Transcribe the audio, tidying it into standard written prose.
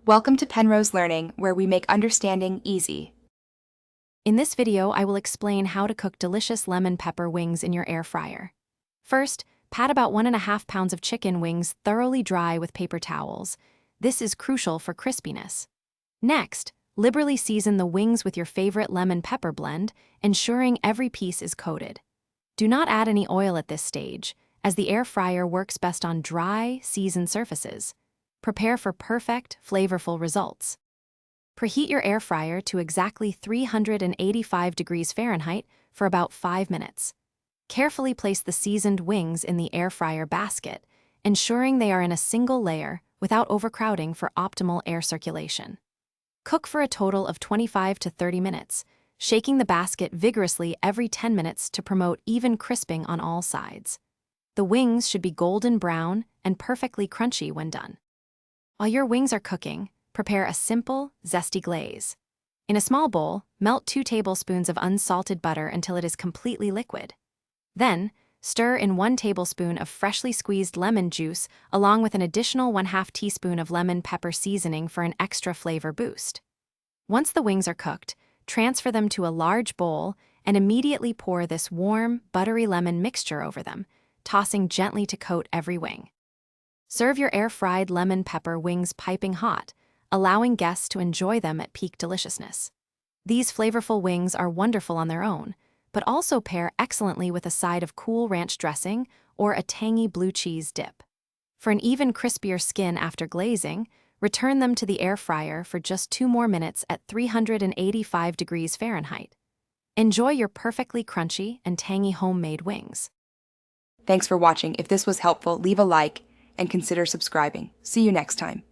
Welcome to Penrose Learning, where we make understanding easy. In this video, I will explain how to cook delicious lemon pepper wings in your air fryer. First, pat about 1.5 pounds of chicken wings thoroughly dry with paper towels. This is crucial for crispiness. Next, liberally season the wings with your favorite lemon pepper blend, ensuring every piece is coated. Do not add any oil at this stage, as the air fryer works best on dry, seasoned surfaces. Prepare for perfect, flavorful results. Preheat your air fryer to exactly 385 degrees Fahrenheit for about 5 minutes. Carefully place the seasoned wings in the air fryer basket, ensuring they are in a single layer without overcrowding for optimal air circulation. Cook for a total of 25 to 30 minutes, shaking the basket vigorously every 10 minutes to promote even crisping on all sides. The wings should be golden brown and perfectly crunchy when done. While your wings are cooking, prepare a simple, zesty glaze. In a small bowl, melt 2 tablespoons of unsalted butter until it is completely liquid. Then, stir in 1 tablespoon of freshly squeezed lemon juice along with an additional 1/2 teaspoon of lemon pepper seasoning for an extra flavor boost. Once the wings are cooked, transfer them to a large bowl and immediately pour this warm, buttery lemon mixture over them, tossing gently to coat every wing. Serve your air-fried lemon pepper wings piping hot, allowing guests to enjoy them at peak deliciousness. These flavorful wings are wonderful on their own, but also pair excellently with a side of cool ranch dressing or a tangy blue cheese dip. For an even crispier skin after glazing, return them to the air fryer for just 2 more minutes at 385 degrees Fahrenheit. Enjoy your perfectly crunchy and tangy homemade wings. Thanks for watching. If this was helpful, leave a like and consider subscribing. See you next time.